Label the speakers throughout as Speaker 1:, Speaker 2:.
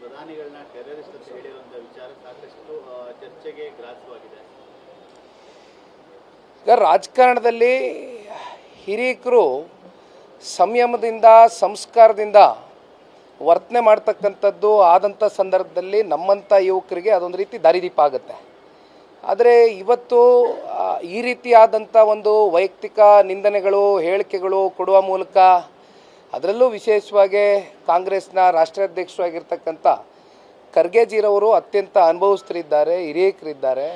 Speaker 1: ಪ್ರಧಾನಿಗಳನ್ನ terrorist ಅಂತ ಹೇಳಿರುವಂತಹ ವಿಚಾರ ಸಾಕಷ್ಟು ಚರ್ಚೆಗೆ ಗ್ರಾಸವಾಗಿದೆ.
Speaker 2: ಈಗ ರಾಜಕಾರಣದಲ್ಲಿ ಹಿರಿಯರು ಸಂಯಮದಿಂದ ಸಂಸ್ಕಾರದಿಂದ ವರ್ತನೆ ಮಾಡ್ತಕ್ಕಂಥದ್ದು ಆದಂಥ ಸಂದರ್ಭದಲ್ಲಿ ನಮ್ಮಂಥ ಯುವಕರಿಗೆ ಅದೊಂದು ರೀತಿ ದಾರಿದೀಪ ಆಗುತ್ತೆ. ಆದರೆ ಇವತ್ತು ಈ ರೀತಿಯಾದಂಥ ಒಂದು ವೈಯಕ್ತಿಕ ನಿಂದನೆಗಳು ಹೇಳಿಕೆಗಳು ಕೊಡುವ ಮೂಲಕ, ಅದರಲ್ಲೂ ವಿಶೇಷವಾಗಿ ಕಾಂಗ್ರೆಸ್ನ ರಾಷ್ಟ್ರಾಧ್ಯಕ್ಷರಾಗಿರ್ತಕ್ಕಂಥ ಖರ್ಗೆಜಿರವರು ಅತ್ಯಂತ ಅನುಭವಸ್ಥರಿದ್ದಾರೆ, ಹಿರಿಯಕರಿದ್ದಾರೆ.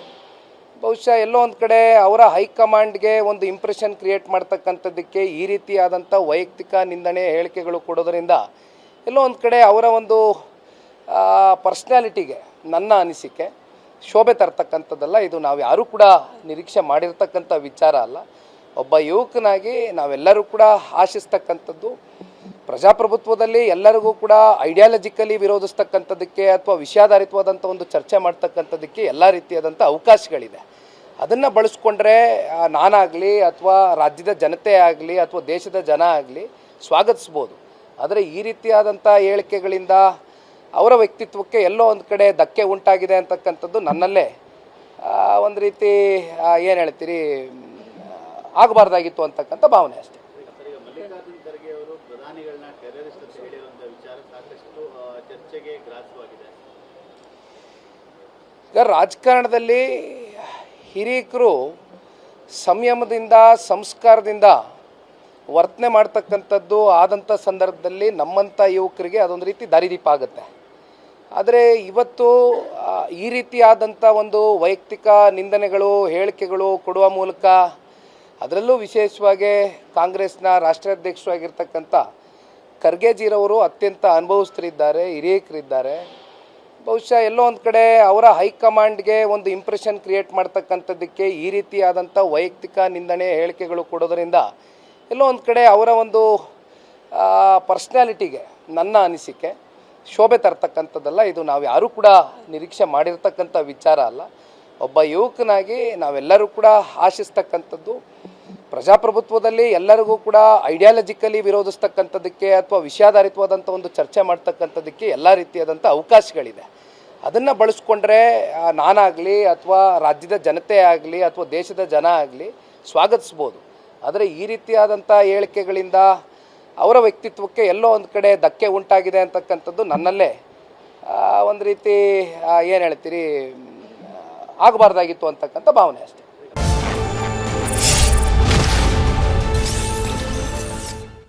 Speaker 2: ಬಹುಶಃ ಎಲ್ಲೋ ಒಂದು ಕಡೆ ಅವರ ಹೈಕಮಾಂಡ್ಗೆ ಒಂದು ಇಂಪ್ರೆಷನ್ ಕ್ರಿಯೇಟ್ ಮಾಡ್ತಕ್ಕಂಥದ್ದಕ್ಕೆ ಈ ರೀತಿಯಾದಂಥ ವೈಯಕ್ತಿಕ ನಿಂದನೆ ಹೇಳಿಕೆಗಳು ಕೊಡೋದರಿಂದ ಎಲ್ಲೋ ಒಂದು ಕಡೆ ಅವರ ಒಂದು ಪರ್ಸ್ನಾಲಿಟಿಗೆ ನನ್ನ ಅನಿಸಿಕೆ ಶೋಭೆ ತರ್ತಕ್ಕಂಥದ್ದಲ್ಲ. ಇದು ನಾವು ಯಾರೂ ಕೂಡ ನಿರೀಕ್ಷೆ ಮಾಡಿರ್ತಕ್ಕಂಥ ವಿಚಾರ ಅಲ್ಲ. ಒಬ್ಬ ಯುವಕನಾಗಿ ನಾವೆಲ್ಲರೂ ಕೂಡ ಆಶಿಸ್ತಕ್ಕಂಥದ್ದು ಪ್ರಜಾಪ್ರಭುತ್ವದಲ್ಲಿ ಎಲ್ಲರಿಗೂ ಕೂಡ ಐಡಿಯಾಲಜಿಕಲಿ ವಿರೋಧಿಸ್ತಕ್ಕಂಥದ್ದಕ್ಕೆ ಅಥವಾ ವಿಷಯಾಧಾರಿತವಾದಂಥ ಒಂದು ಚರ್ಚೆ ಮಾಡ್ತಕ್ಕಂಥದ್ದಕ್ಕೆ ಎಲ್ಲ ರೀತಿಯಾದಂಥ ಅವಕಾಶಗಳಿದೆ. ಅದನ್ನು ಬಳಸ್ಕೊಂಡ್ರೆ ನಾನಾಗಲಿ ಅಥವಾ ರಾಜ್ಯದ ಜನತೆ ಆಗಲಿ ಅಥವಾ ದೇಶದ ಜನ ಆಗಲಿ ಸ್ವಾಗತಿಸ್ಬೋದು. ಆದರೆ ಈ ರೀತಿಯಾದಂಥ ಹೇಳಿಕೆಗಳಿಂದ ಅವರ ವ್ಯಕ್ತಿತ್ವಕ್ಕೆ ಎಲ್ಲೋ ಒಂದು ಕಡೆ ಧಕ್ಕೆ ಉಂಟಾಗಿದೆ ಅಂತಕ್ಕಂಥದ್ದು ನನ್ನಲ್ಲೇ ಒಂದು ರೀತಿ ಏನು ಹೇಳ್ತೀರಿ ಆಗಬಾರ್ದಾಗಿತ್ತು ಅಂತಕ್ಕಂಥ ಭಾವನೆ ಅಷ್ಟೇ.
Speaker 1: ಮಲ್ಲಿಕಾರ್ಜುನ್ ಖರ್ಗೆ ಅವರು ಪ್ರಧಾನಿಗಳನ್ನ ಟೆರರಿಸ್ಟ್ ಅಂತ ಹೇಳಿರುವಂತಹ ವಿಚಾರ ಸಾಕಷ್ಟು ಚರ್ಚೆಗೆ ಗ್ರಾಸವಾಗಿದೆ.
Speaker 2: ಈಗ ರಾಜಕಾರಣದಲ್ಲಿ ಹಿರಿಯರು ಸಂಯಮದಿಂದ ಸಂಸ್ಕಾರದಿಂದ ವರ್ತನೆ ಮಾಡ್ತಕ್ಕಂಥದ್ದು ಆದಂಥ ಸಂದರ್ಭದಲ್ಲಿ ನಮ್ಮಂಥ ಯುವಕರಿಗೆ ಅದೊಂದು ರೀತಿ ದಾರಿದೀಪ ಆಗುತ್ತೆ. ಆದರೆ ಇವತ್ತು ಈ ರೀತಿಯಾದಂಥ ಒಂದು ವೈಯಕ್ತಿಕ ನಿಂದನೆಗಳು ಹೇಳಿಕೆಗಳು ಕೊಡುವ ಮೂಲಕ, ಅದರಲ್ಲೂ ವಿಶೇಷವಾಗಿ ಕಾಂಗ್ರೆಸ್ನ ರಾಷ್ಟ್ರಾಧ್ಯಕ್ಷರಾಗಿರ್ತಕ್ಕಂಥ ಖರ್ಗೆಜಿರವರು ಅತ್ಯಂತ ಅನುಭವಸ್ಥರಿದ್ದಾರೆ, ಹಿರಿಯಕರಿದ್ದಾರೆ. ಬಹುಶಃ ಎಲ್ಲೋ ಒಂದು ಕಡೆ ಅವರ ಹೈಕಮಾಂಡ್ಗೆ ಒಂದು ಇಂಪ್ರೆಷನ್ ಕ್ರಿಯೇಟ್ ಮಾಡ್ತಕ್ಕಂಥದ್ದಕ್ಕೆ ಈ ರೀತಿಯಾದಂಥ ವೈಯಕ್ತಿಕ ನಿಂದನೆ ಹೇಳಿಕೆಗಳು ಕೊಡೋದರಿಂದ ಎಲ್ಲೋ ಒಂದು ಕಡೆ ಅವರ ಒಂದು ಪರ್ಸ್ನಾಲಿಟಿಗೆ ನನ್ನ ಅನಿಸಿಕೆ ಶೋಭೆ ತರ್ತಕ್ಕಂಥದ್ದಲ್ಲ. ಇದು ನಾವು ಯಾರೂ ಕೂಡ ನಿರೀಕ್ಷೆ ಮಾಡಿರ್ತಕ್ಕಂಥ ವಿಚಾರ ಅಲ್ಲ. ಒಬ್ಬ ಯುವಕನಾಗಿ ನಾವೆಲ್ಲರೂ ಕೂಡ ಆಶಿಸ್ತಕ್ಕಂಥದ್ದು ಪ್ರಜಾಪ್ರಭುತ್ವದಲ್ಲಿ ಎಲ್ಲರಿಗೂ ಕೂಡ ಐಡಿಯಾಲಜಿಕಲಿ ವಿರೋಧಿಸ್ತಕ್ಕಂಥದ್ದಕ್ಕೆ ಅಥವಾ ವಿಷಯಾಧಾರಿತವಾದಂಥ ಒಂದು ಚರ್ಚೆ ಮಾಡ್ತಕ್ಕಂಥದ್ದಕ್ಕೆ ಎಲ್ಲ ರೀತಿಯಾದಂಥ ಅವಕಾಶಗಳಿದೆ. ಅದನ್ನು ಬಳಸ್ಕೊಂಡ್ರೆ ನಾನಾಗಲಿ ಅಥವಾ ರಾಜ್ಯದ ಜನತೆ ಆಗಲಿ ಅಥವಾ ದೇಶದ ಜನ ಆಗಲಿ ಸ್ವಾಗತಿಸ್ಬೋದು. ಆದರೆ ಈ ರೀತಿಯಾದಂಥ ಹೇಳಿಕೆಗಳಿಂದ ಅವರ ವ್ಯಕ್ತಿತ್ವಕ್ಕೆ ಎಲ್ಲೋ ಒಂದು ಕಡೆ ಧಕ್ಕೆ ಉಂಟಾಗಿದೆ ಅಂತಕ್ಕಂಥದ್ದು ನನ್ನಲ್ಲೇ ಒಂದು ರೀತಿ ಏನು ಹೇಳ್ತೀರಿ ಆಗಬಾರ್ದಾಗಿತ್ತು ಅಂತಕ್ಕಂಥ ಭಾವನೆ ಅಷ್ಟೇ.